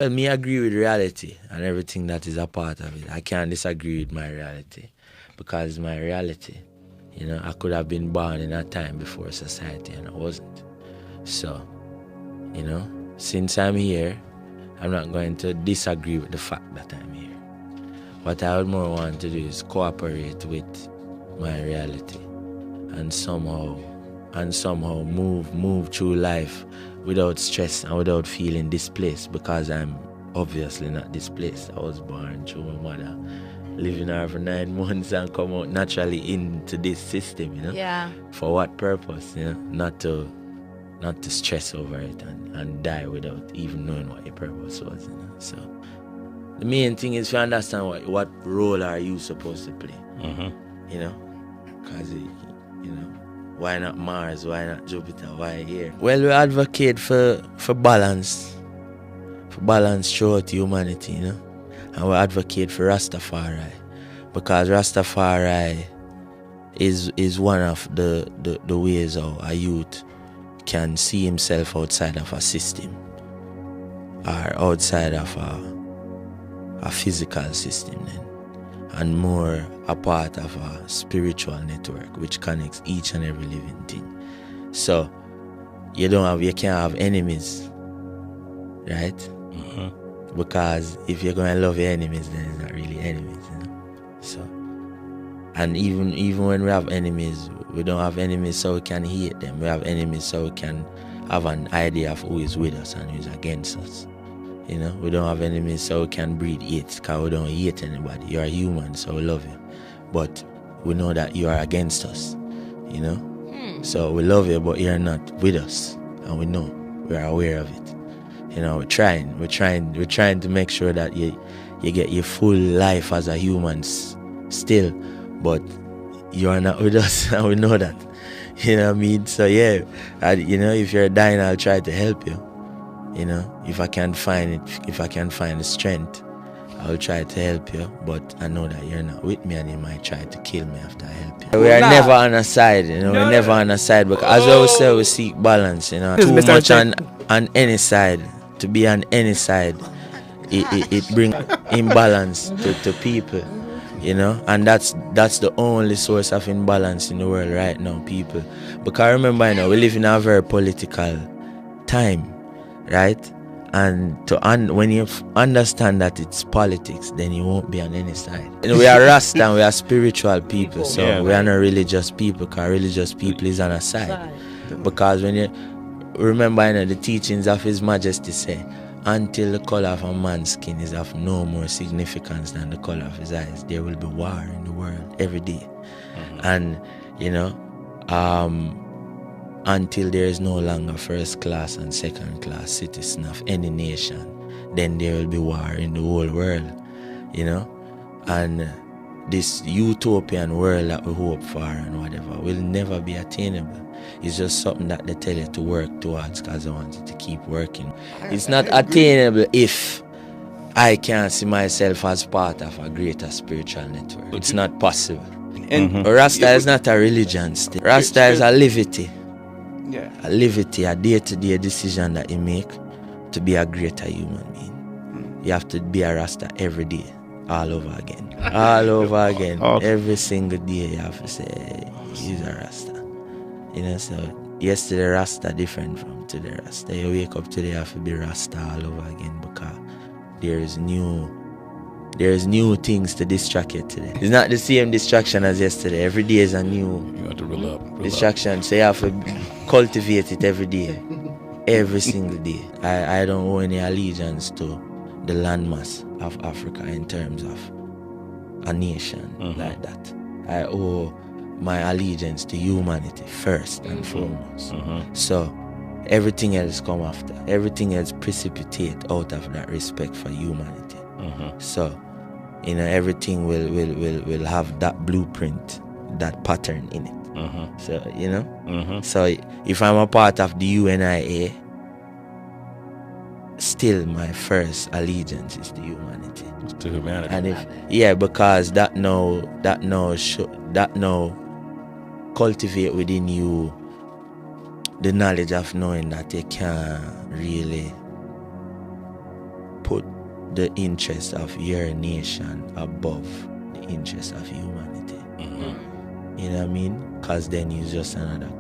Well, me agree with reality and everything that is a part of it. I can't disagree with my reality because it's my reality. You know, I could have been born in a time before society and I wasn't. So, you know, since I'm here, I'm not going to disagree with the fact that I'm here. What I would more want to do is cooperate with my reality and somehow move through life without stress and without feeling displaced, because I'm obviously not displaced. I was born through my mother, living her for 9 months and come out naturally into this system, you know. Yeah. For what purpose? You know, not to stress over it and die without even knowing what your purpose was, you know. So the main thing is to understand what role are you supposed to play. You know, because you know, why not Mars? Why not Jupiter? Why here? Well, we advocate for balance, throughout humanity, you know, and we advocate for Rastafari, because Rastafari is one of the ways how a youth can see himself outside of a system or outside of a physical system then, and more a part of a spiritual network which connects each and every living thing. So you can't have enemies, right? Because if you're going to love your enemies, then it's not really enemies, you know. So, and even when we have enemies, we don't have enemies so we can hate them. We have enemies so we can have an idea of who is with us and who is against us. You know, we don't have enemies so we can breed hate, because we don't hate anybody. You're a human, so we love you. But we know that you are against us, you know. So we love you, but you're not with us, and we know, we're aware of it. You know, we're trying to make sure that you get your full life as a human still, but you are not with us, and we know that. You know what I mean? So yeah, you know, if you're dying, I'll try to help you. You know, if I can find the strength, I'll try to help you. But I know that you're not with me, and you might try to kill me after I help you. We are never on a side, you know. We're never on a side, because as I always say, we seek balance. You know, too much on any side. To be on any side, it brings imbalance to people, you know, and that's the only source of imbalance in the world right now, people. Because remember, you know, we live in a very political time, right? And when you understand that it's politics, then you won't be on any side. You know, we are Rasta and we are spiritual people, so we are not religious people, because religious people is on a side. Because when you remember, you know, the teachings of His Majesty say, until the color of a man's skin is of no more significance than the color of his eyes, there will be war in the world every day. And, you know, until there is no longer first class and second class citizen of any nation, then there will be war in the whole world, you know. And this utopian world that we hope for and whatever will never be attainable. It's just something that they tell you to work towards, because I want you to keep working. It's not attainable if I can't see myself as part of a greater spiritual network. It's not possible. And Rasta is not a religion still. Rasta is a livity. A livity, a day-to-day decision that you make to be a greater human being. You have to be a Rasta every day, all over again. All over again. Every single day you have to say, he's a Rasta. You know, so yesterday Rasta different from today Rasta. You wake up today, you have to be Rasta all over again, because there's new things to distract you today. It's not the same distraction as yesterday. Every day is a new distraction. So you have to cultivate it every day, every single day. I don't owe any allegiance to the landmass of Africa in terms of a nation like that. I owe my allegiance to humanity first and foremost. So everything else come after. Everything else precipitate out of that respect for humanity. So, you know, everything will have that blueprint, that pattern in it. So, you know, so if I'm a part of the UNIA, still my first allegiance is to humanity. It's to humanity. And because that now cultivate within you the knowledge of knowing that you can't really put the interest of your nation above the interest of humanity. Mm-hmm. You know what I mean? Because then you're just another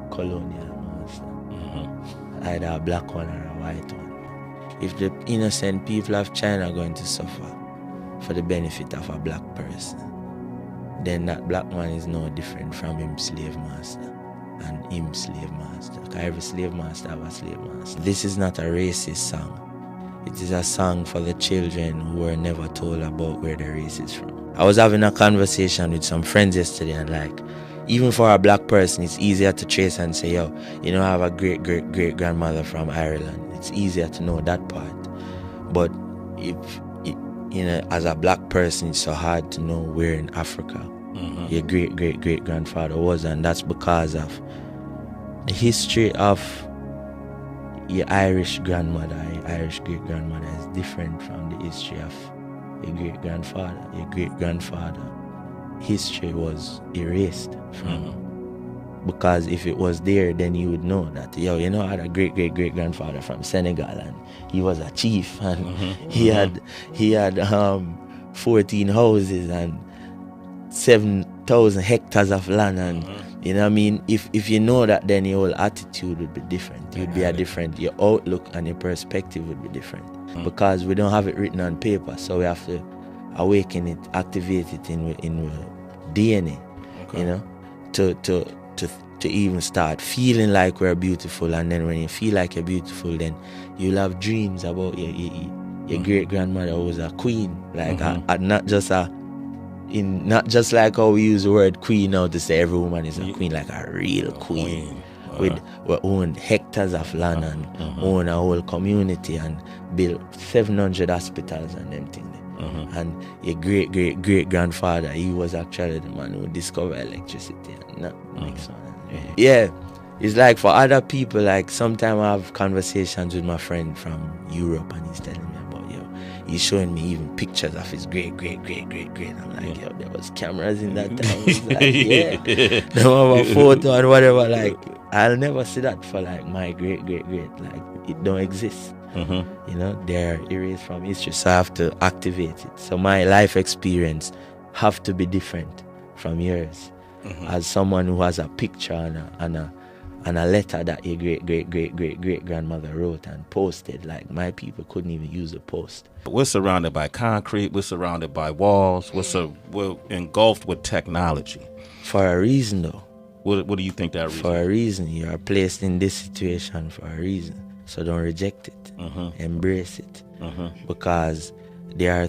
colonial master. Mm-hmm. Either a black one or a white one. If the innocent people of China are going to suffer for the benefit of a black person, then that black man is no different from him slave master and him slave master. Because every slave master have a slave master. This is not a racist song. It is a song for the children who were never told about where the race is from. I was having a conversation with some friends yesterday, and like, even for a black person, it's easier to trace and say, yo, you know, I have a great grandmother from Ireland. It's easier to know that part. But if you know, as a black person, it's so hard to know where in Africa your great grandfather was, and that's because of the history of your Irish grandmother, your Irish great grandmother is different from the history of your great grandfather. Your great grandfather history was erased from because if it was there, then you would know that, yo, you know, I had a great grandfather from Senegal, and he was a chief, and he had 14 houses and 7,000 hectares of land, and you know what I mean? If you know that, then your whole attitude would be different. You'd be a different, your outlook and your perspective would be different. Because we don't have it written on paper, so we have to awaken it, activate it in DNA, you know, to even start feeling like we're beautiful. And then when you feel like you're beautiful, then you'll have dreams about your great grandmother who was a queen, like not just like how we use the word queen now to say every woman is a queen, like a real queen. With own hectares of land and own a whole community and build 700 hospitals and them things. And your great grandfather, he was actually the man who discovered electricity and not the next one. Yeah, it's like for other people, like sometimes I have conversations with my friend from Europe, and he's telling me about, yo, he's showing me even pictures of his great. I'm like, yo, there was cameras in that time. He's like, yeah, they have a photo and whatever. Like, I'll never see that for like my great. Like, it don't exist. You know, they're erased from history, so I have to activate it. So my life experience have to be different from yours. As someone who has a picture and a letter that your great grandmother wrote and posted, like my people couldn't even use a post. We're surrounded by concrete, we're surrounded by walls, we're engulfed with technology. For a reason though. What do you think that reason? For a reason. You are placed in this situation for a reason. So don't reject it. Embrace it. Because there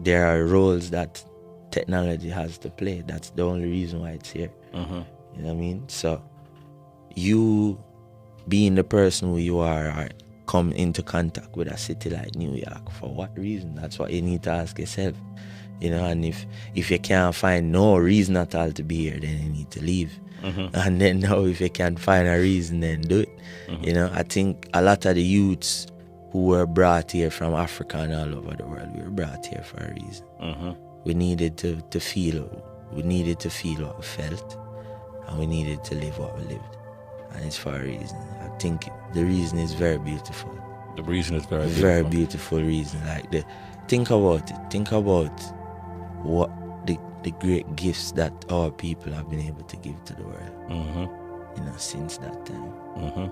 are roles that technology has to play. That's the only reason why it's here. You know what I mean? So you being the person who you are come into contact with a city like New York. For what reason? That's what you need to ask yourself. You know, and if you can't find no reason at all to be here, then you need to leave. And then now if you can't find a reason, then do it. You know, I think a lot of the youths who were brought here from Africa and all over the world, we were brought here for a reason. We needed to feel what we felt, and we needed to live what we lived. And it's for a reason. I think the reason is very beautiful. The reason is very beautiful. Very beautiful reason. Like think about it. Think about what the great gifts that our people have been able to give to the world. You know, since that time.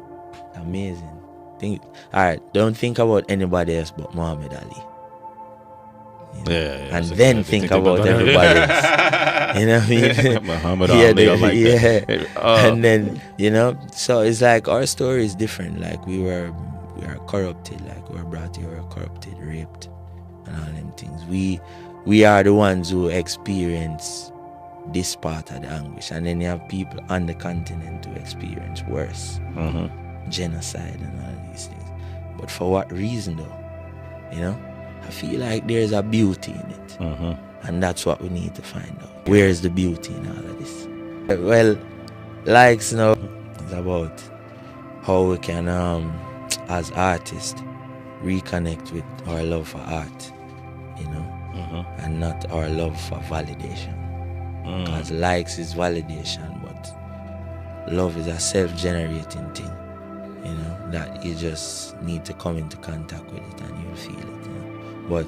Amazing. Don't think about anybody else but Muhammad Ali. You know? And then think about everybody else. You know what I mean? Muhammad Ali, I like that. And then, you know, so it's like our story is different. Like we are corrupted, like we were brought here, we were corrupted, raped, and all them things. We are the ones who experience this part of the anguish, and then you have people on the continent who experience worse, genocide and all these things. But for what reason though? You know, I feel like there's a beauty in it, and that's what we need to find out. Where is the beauty in all of this? Well, likes, you know, it's about how we can, as artists, reconnect with our love for art, you know, and not our love for validation. Because likes is validation, but love is a self-generating thing. you know, that you just need to come into contact with it and you'll feel it, you know. But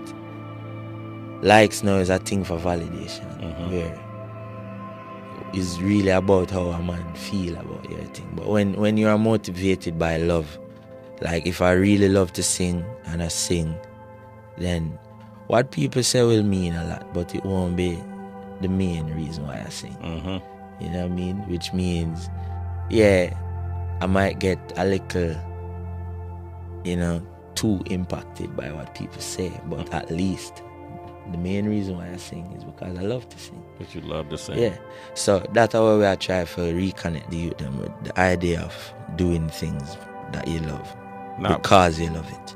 likes now is a thing for validation, where it's really about how a man feel about your thing. But when you are motivated by love, like if I really love to sing and I sing, then what people say will mean a lot, but it won't be the main reason why I sing. You know what I mean? Which means, yeah, I might get a little, you know, too impacted by what people say, but at least the main reason why I sing is because I love to sing. But you love to sing. Yeah. So that's how I try to reconnect the youth them with the idea of doing things that you love because you love it.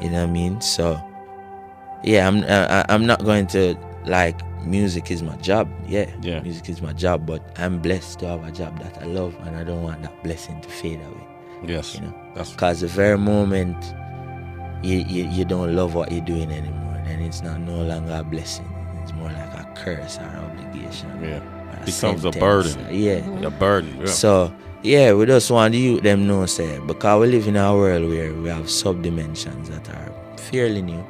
You know what I mean? So yeah, I'm not going to, like, music is my job. Yeah, music is my job, but I'm blessed to have a job that I love, and I don't want that blessing to fade away. Yes. You know, because the very moment you don't love what you're doing anymore, then it's no longer a blessing. It's more like a curse or obligation. Yeah, it becomes a burden. A burden. Yeah. So yeah, we just want the youth them know, say, because we live in a world where we have sub-dimensions that are fairly new,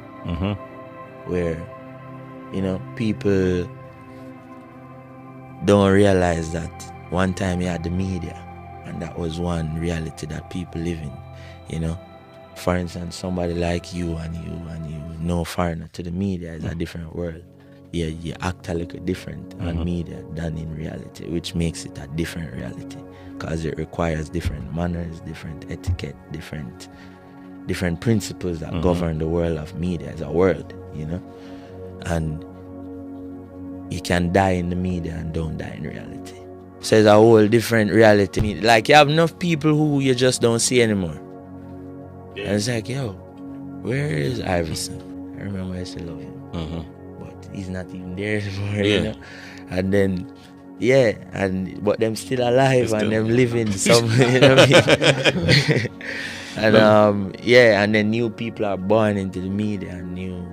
where, you know, people don't realize that one time you had the media, and that was one reality that people live in, you know. For instance, somebody like you and you know foreigner to the media is a different world. Yeah, you act a little different on media than in reality, which makes it a different reality, because it requires different manners, different etiquette, different principles that govern the world of media as a world, you know. And you can die in the media and don't die in reality. So it's a whole different reality. Like, you have enough people who you just don't see anymore. Yeah. And it's like, yo, where is Iverson? I remember I used to love him. But he's not even there anymore, you know? And then, but them still alive and them living some, you know what I mean? And and then new people are born into the media,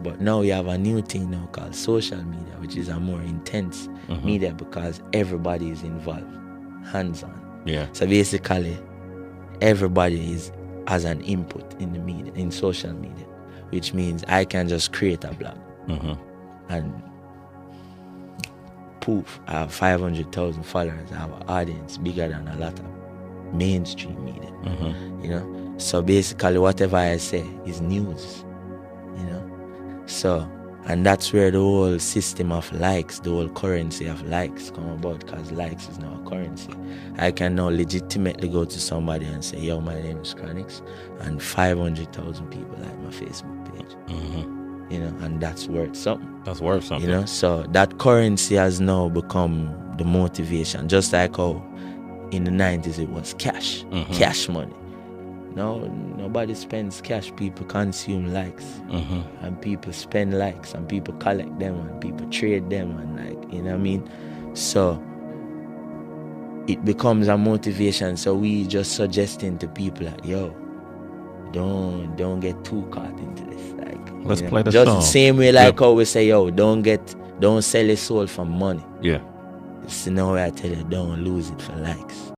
but now we have a new thing now called social media, which is a more intense media, because everybody is involved, hands-on. Yeah. So basically, everybody has an input in the media, in social media, which means I can just create a blog and poof, I have 500,000 followers. I have an audience bigger than a lot of mainstream media, you know. So basically, whatever I say is news, you know. So, and that's where the whole system of likes, the whole currency of likes come about, because likes is now a currency. I can now legitimately go to somebody and say, yo, my name is Chronixx, and 500,000 people like my Facebook page. You know, and that's worth something. That's worth something. You know, so that currency has now become the motivation, just like how in the 90s it was cash, cash money. No, nobody spends cash. People consume likes, and people spend likes, and people collect them, and people trade them, and, like, you know what I mean. So it becomes a motivation. So we just suggesting to people that, yo, don't get too caught into this. Like, let's play the just song. The same way, like how we say, yo, don't sell your soul for money. Yeah. It's the way I tell you, don't lose it for likes.